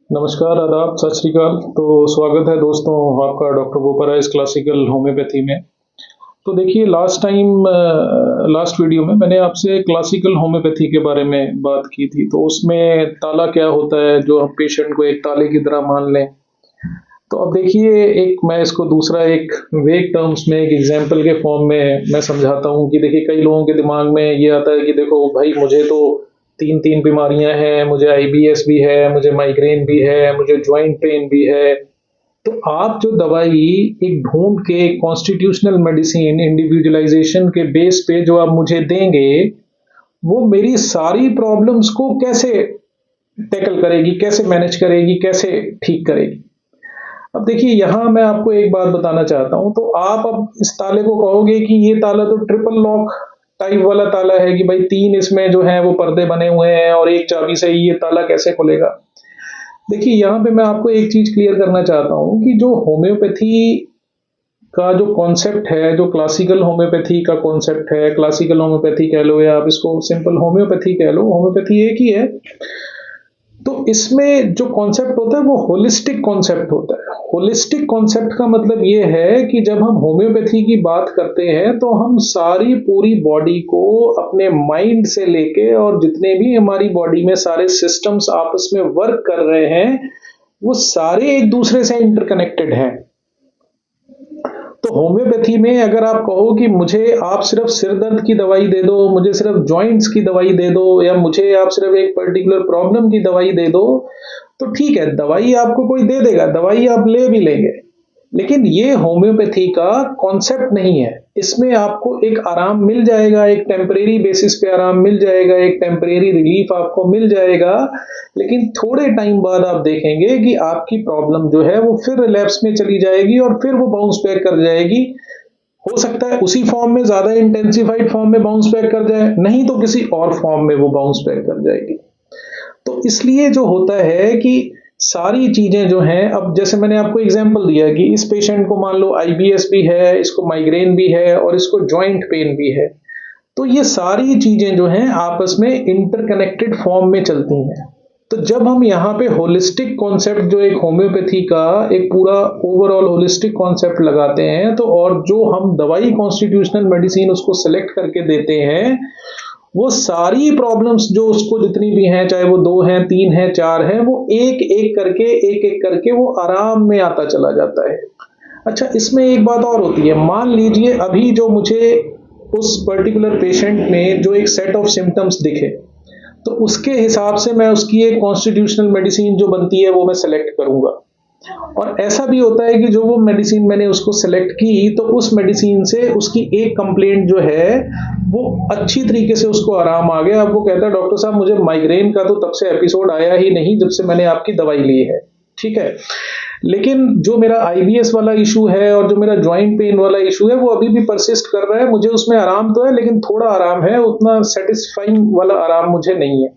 नमस्कार, आदाब, सत श्री अकाल। तो स्वागत है दोस्तों आपका डॉक्टर बोपरा इस क्लासिकल होम्योपैथी में। तो देखिए लास्ट वीडियो में मैंने आपसे क्लासिकल होम्योपैथी के बारे में बात की थी। तो उसमें ताला क्या होता है जो हम पेशेंट को एक ताले की तरह मान लें। तो अब देखिए एक मैं इसको दूसरा एक वेग टर्म्स में एक एग्जांपल के फॉर्म में मैं समझाता हूँ कि देखिए कई लोगों के दिमाग में ये आता है कि देखो भाई मुझे तो 3-3 बीमारियाँ हैं, मुझे आईबीएस भी है, मुझे माइग्रेन भी है, मुझे जॉइंट पेन भी है। तो आप जो दवाई एक ढूँढ के कॉन्स्टिट्यूशनल मेडिसिन इंडिविजुअलाइज़ेशन के बेस पे जो आप मुझे देंगे, वो मेरी सारी प्रॉब्लम्स को कैसे टैकल करेगी, कैसे मैनेज करेगी, कैसे ठीक करेगी। अब देखिए यहाँ मैं आपको एक बात बताना चाहता हूँ। तो आप अब इस ताले को कहोगे कि ये ताला तो ट्रिपल लॉक टाइप वाला ताला है कि भाई 3 इसमें जो है वो पर्दे बने हुए हैं और एक चाबी से ही ये ताला कैसे खुलेगा। देखिए यहाँ पे मैं आपको एक चीज क्लियर करना चाहता हूँ कि जो होम्योपैथी का जो कॉन्सेप्ट है, जो क्लासिकल होम्योपैथी का कॉन्सेप्ट है, क्लासिकल होम्योपैथी कह लो या आप इसको सिंपल होम्योपैथी कह लो, होम्योपैथी एक ही है। तो इसमें जो कॉन्सेप्ट होता है वो होलिस्टिक कॉन्सेप्ट होता है। होलिस्टिक कॉन्सेप्ट का मतलब ये है कि जब हम होम्योपैथी की बात करते हैं तो हम सारी पूरी बॉडी को अपने माइंड से लेके और जितने भी हमारी बॉडी में सारे सिस्टम्स आपस में वर्क कर रहे हैं वो सारे एक दूसरे से इंटरकनेक्टेड हैं। तो होम्योपैथी में अगर आप कहो कि मुझे आप सिर्फ सिर दर्द की दवाई दे दो, मुझे सिर्फ जॉइंट्स की दवाई दे दो या मुझे आप सिर्फ एक पर्टिकुलर प्रॉब्लम की दवाई दे दो, तो ठीक है, दवाई आपको कोई दे देगा, दवाई आप ले भी लेंगे। लेकिन ये होम्योपैथी का कॉन्सेप्ट नहीं है। इसमें आपको एक आराम मिल जाएगा, एक टेम्परेरी बेसिस पे आराम मिल जाएगा, एक टेम्परेरी रिलीफ आपको मिल जाएगा। लेकिन थोड़े टाइम बाद आप देखेंगे कि आपकी प्रॉब्लम जो है वो फिर रिलैप्स में चली जाएगी और फिर वो बाउंस बैक कर जाएगी। हो सकता है उसी फॉर्म में ज्यादा इंटेंसिफाइड फॉर्म में बाउंस बैक कर जाए, नहीं तो किसी और फॉर्म में वो बाउंस बैक कर जाएगी। तो इसलिए जो होता है कि सारी चीजें जो हैं, अब जैसे मैंने आपको एग्जांपल दिया कि इस पेशेंट को मान लो आईबीएस भी है, इसको माइग्रेन भी है और इसको जॉइंट पेन भी है। तो ये सारी चीजें जो हैं आपस में इंटरकनेक्टेड फॉर्म में चलती हैं। तो जब हम यहाँ पे होलिस्टिक कॉन्सेप्ट जो एक होम्योपैथी का एक पूरा ओवरऑल होलिस्टिक कॉन्सेप्ट लगाते हैं, तो और जो हम दवाई कॉन्स्टिट्यूशनल मेडिसिन उसको सेलेक्ट करके देते हैं, वो सारी प्रॉब्लम्स जो उसको जितनी भी हैं, चाहे वो 2 हैं, 3 हैं, 4 हैं, वो एक एक करके वो आराम में आता चला जाता है। अच्छा, इसमें एक बात और होती है। मान लीजिए अभी जो मुझे उस पर्टिकुलर पेशेंट में जो एक सेट ऑफ सिम्टम्स दिखे, तो उसके हिसाब से मैं उसकी एक कॉन्स्टिट्यूशनल मेडिसिन जो बनती है वो मैं सेलेक्ट करूंगा। और ऐसा भी होता है कि जो वो मेडिसिन मैंने उसको सेलेक्ट की तो उस मेडिसिन से उसकी एक कंप्लेंट जो है वो अच्छी तरीके से उसको आराम आ गया। अब वो कहता है डॉक्टर साहब मुझे माइग्रेन का तो तब से एपिसोड आया ही नहीं जब से मैंने आपकी दवाई ली है। ठीक है, लेकिन जो मेरा आईबीएस वाला इशू है और जो मेरा जॉइंट पेन वाला इशू है वो अभी भी परसिस्ट कर रहा है। मुझे उसमें आराम तो है लेकिन थोड़ा आराम है, उतना सेटिस्फाइंग वाला आराम मुझे नहीं है।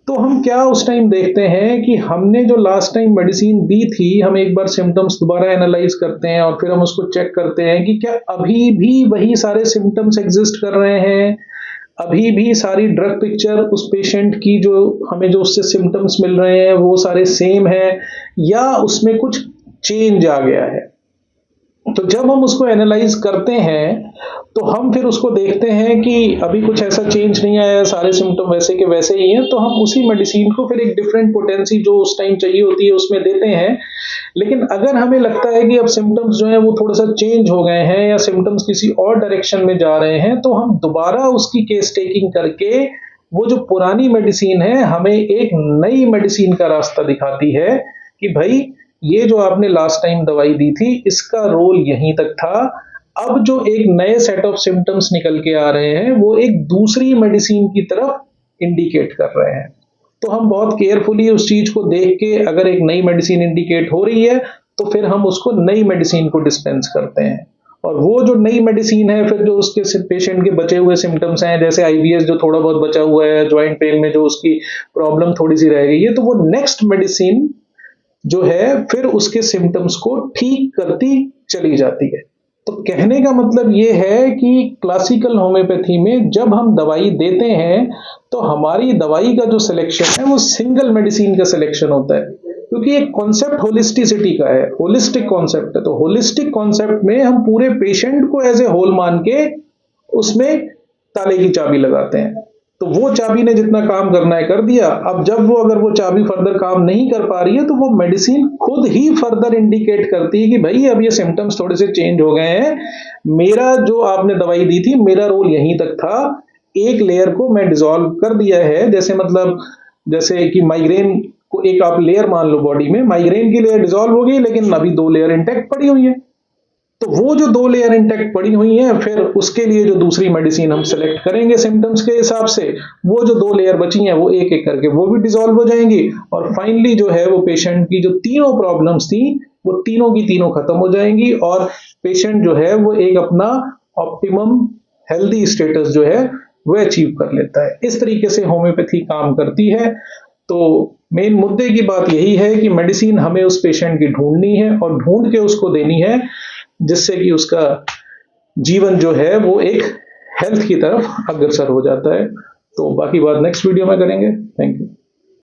तो हम क्या उस टाइम देखते हैं कि हमने जो लास्ट टाइम मेडिसिन दी थी, हम एक बार सिम्टम्स दोबारा एनालाइज करते हैं और फिर हम उसको चेक करते हैं कि क्या अभी भी वही सारे सिम्टम्स एग्जिस्ट कर रहे हैं, अभी भी सारी ड्रग पिक्चर उस पेशेंट की जो हमें जो उससे सिम्टम्स मिल रहे हैं वो सारे सेम है या उसमें कुछ चेंज आ गया है। तो जब हम उसको एनालाइज करते हैं तो हम फिर उसको देखते हैं कि अभी कुछ ऐसा चेंज नहीं आया, सारे सिम्टम वैसे के वैसे ही हैं, तो हम उसी मेडिसिन को फिर एक डिफरेंट पोटेंसी जो उस टाइम चाहिए होती है उसमें देते हैं। लेकिन अगर हमें लगता है कि अब सिम्टम्स जो हैं वो थोड़ा सा चेंज हो गए हैं या सिम्टम्स किसी और डायरेक्शन में जा रहे हैं, तो हम दोबारा उसकी केस टेकिंग करके वो जो पुरानी मेडिसिन है हमें एक नई मेडिसिन का रास्ता दिखाती है कि भाई ये जो आपने लास्ट टाइम दवाई दी थी इसका रोल यहीं तक था। अब जो एक नए सेट ऑफ सिम्टम्स निकल के आ रहे हैं वो एक दूसरी मेडिसिन की तरफ इंडिकेट कर रहे हैं। तो हम बहुत केयरफुली उस चीज को देख के अगर एक नई मेडिसिन इंडिकेट हो रही है तो फिर हम उसको नई मेडिसिन को डिस्पेंस करते हैं। और वो जो नई मेडिसिन है फिर जो उसके पेशेंट के बचे हुए सिम्टम्स हैं, जैसे आईबीएस जो थोड़ा बहुत बचा हुआ है, ज्वाइंट पेन में जो उसकी प्रॉब्लम थोड़ी सी रह गई है, तो वो नेक्स्ट मेडिसिन जो है फिर उसके सिम्टम्स को ठीक करती चली जाती है। तो कहने का मतलब ये है कि क्लासिकल होम्योपैथी में जब हम दवाई देते हैं तो हमारी दवाई का जो सिलेक्शन है वो सिंगल मेडिसिन का सिलेक्शन होता है। क्योंकि एक कॉन्सेप्ट होलिस्टिसिटी का है, होलिस्टिक कॉन्सेप्ट है। तो होलिस्टिक कॉन्सेप्ट में हम पूरे पेशेंट को एज ए होल मान के उसमें ताले की चाबी लगाते हैं। तो वो चाबी ने जितना काम करना है कर दिया। अब जब वो अगर वो चाबी फर्दर काम नहीं कर पा रही है तो वो मेडिसिन खुद ही फर्दर इंडिकेट करती है कि भाई अब ये सिम्टम्स थोड़े से चेंज हो गए हैं, मेरा जो आपने दवाई दी थी मेरा रोल यहीं तक था, एक लेयर को मैं डिसॉल्व कर दिया है। जैसे मतलब जैसे कि माइग्रेन को एक आप लेयर मान लो बॉडी में, माइग्रेन की लेयर डिसॉल्व हो गई लेकिन अभी 2 लेयर इंटैक्ट पड़ी हुई है। तो वो जो 2 लेयर इंटैक्ट पड़ी हुई हैं, फिर उसके लिए जो दूसरी मेडिसिन हम सेलेक्ट करेंगे सिम्टम्स के हिसाब से, वो जो 2 लेयर बची हैं वो एक-एक करके वो भी डिसॉल्व हो जाएंगी और फाइनली जो है वो पेशेंट की जो तीनों प्रॉब्लम्स थी वो तीनों की तीनों खत्म हो जाएंगी और पेशेंट जो है वो एक अपना ऑप्टिमम हेल्दी स्टेटस जो है वो अचीव कर लेता है। इस तरीके से होम्योपैथी काम करती है। तो मेन मुद्दे की बात यही है कि मेडिसिन हमें उस पेशेंट की ढूंढनी है और ढूंढ के उसको देनी है, जिससे कि उसका जीवन जो है वो एक हेल्थ की तरफ अग्रसर हो जाता है। तो बाकी बात नेक्स्ट वीडियो में करेंगे। Thank you.